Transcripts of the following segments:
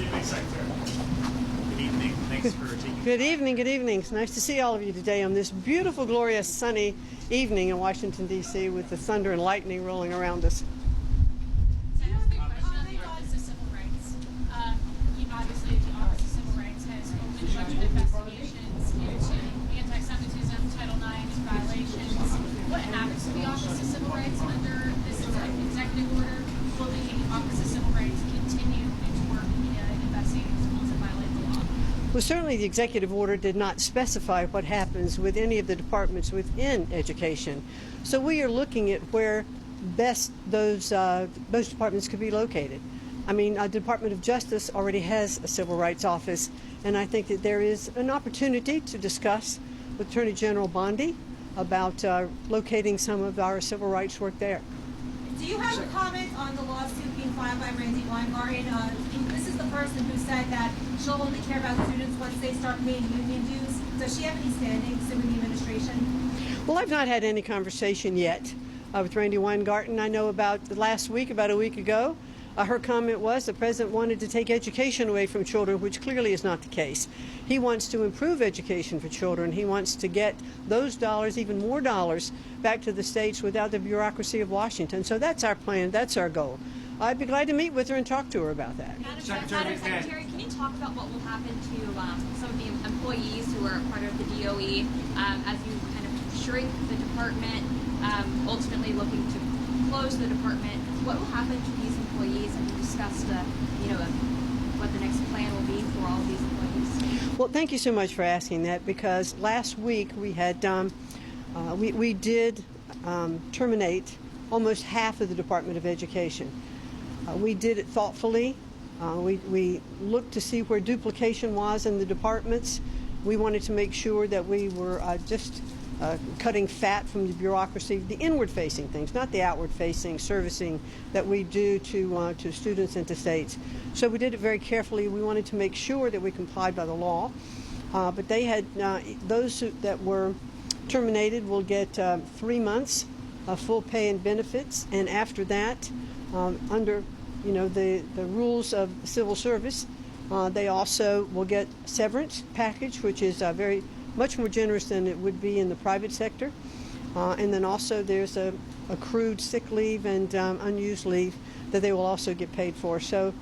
evening, Secretary. Good evening. Thanks for taking Good evening, good evening. It's nice to see all of you today on this beautiful, glorious, sunny evening in Washington, D.C. with the thunder and lightning rolling around us. I have a big question on the Office of Civil Rights. Obviously, the Office of Civil Rights has opened a bunch of investigations into anti-Semitism, Title IX violations. What happens to the Office of Civil Rights under this executive order? Will the Office of Civil Rights continue its work investigating schools that violate the law? Well, certainly the executive order did not specify what happens with any of the departments within education. So we are looking at where best those departments could be located. I mean, the Department of Justice already has a civil rights office, and I think that there is an opportunity to discuss with Attorney General Bondi about locating some of our civil rights work there. Do you have a comment on the lawsuit being filed by Randy Weingarten? This is the person who said that she'll only care about students once they start paying union dues. Does she have any standing suing the administration? Well, I've not had any conversation yet with Randy Weingarten. I know about last week, about a week ago, her comment was the president wanted to take education away from children, which clearly is not the case. He wants to improve education for children. He wants to get those dollars, even more dollars, back to the states without the bureaucracy of Washington. So that's our plan. That's our goal. I'd be glad to meet with her and talk to her about that. Madam Secretary, can you talk about what will happen to some of the employees who are part of the DOE as you kind of shrink the department, ultimately looking to close the department? What will happen to these employees? Have you discussed, what the next plan will be for all of these employees? Well, thank you so much for asking that, because last week we had we did terminate almost half of the Department of Education. We did it thoughtfully. We looked to see where duplication was in the departments. We wanted to make sure that we were just cutting fat from the bureaucracy, the inward-facing things, not the outward-facing servicing that we do to students and to states. So we did it very carefully. We wanted to make sure that we complied by the law. But they had those that were terminated will get 3 months of full pay and benefits, and after that, under the rules of civil service, they also will get severance package, which is very much more generous than it would be in the private sector. And then also there's accrued sick leave and unused leave that they will also get paid for. So,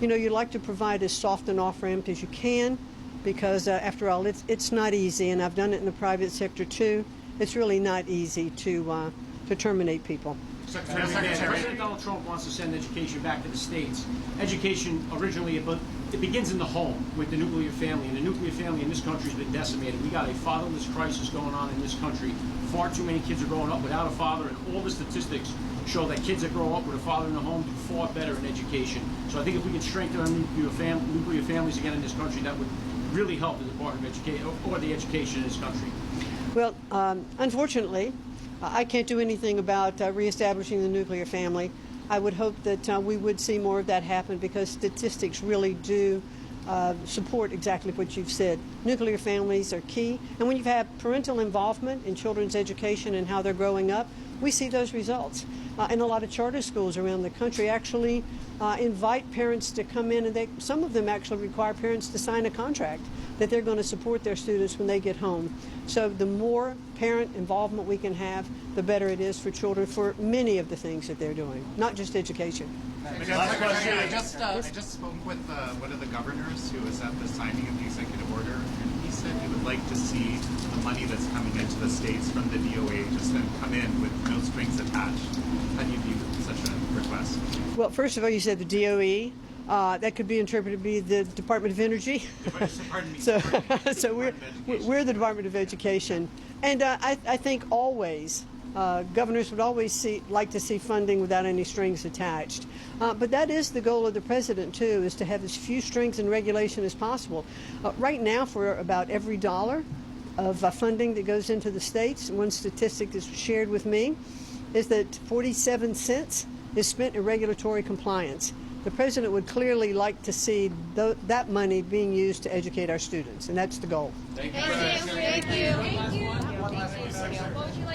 you'd like to provide as soft an off-ramp as you can, because after all, it's not easy, and I've done it in the private sector too. It's really not easy to terminate people. Secretary, President Donald Trump wants to send education back to the states. Education originally, but it begins in the home with the nuclear family, and the nuclear family in this country has been decimated. We got a fatherless crisis going on in this country. Far too many kids are growing up without a father, and all the statistics show that kids that grow up with a father in the home do far better in education. So I think if we can strengthen our nuclear families again in this country, that would really help the Department of Education or the education in this country. Well, unfortunately, I can't do anything about reestablishing the nuclear family. I would hope that we would see more of that happen, because statistics really do support exactly what you've said. Nuclear families are key, and when you've had parental involvement in children's education and how they're growing up, we see those results. And a lot of charter schools around the country actually invite parents to come in, and some of them actually require parents to sign a contract that they're going to support their students when they get home. So the more parent involvement we can have, the better it is for children for many of the things that they're doing, not just education. I just spoke with one of the governors who was at the signing of the executive order, and he said he would like to see the money that's coming into the states from the DOA just then come in with no strings attached. How do you view such a request? Well, first of all, you said the DOE. That could be interpreted to be the Department of Energy. Pardon me. So we're the Department of Education, and I think always governors would always like to see funding without any strings attached. But that is the goal of the president too, is to have as few strings and regulation as possible. Right now, for about every dollar of funding that goes into the states, one statistic that's shared with me is that 47 cents is spent in regulatory compliance. The president would clearly like to see that money being used to educate our students, and that's the goal. Thank you. Thank you. One last one.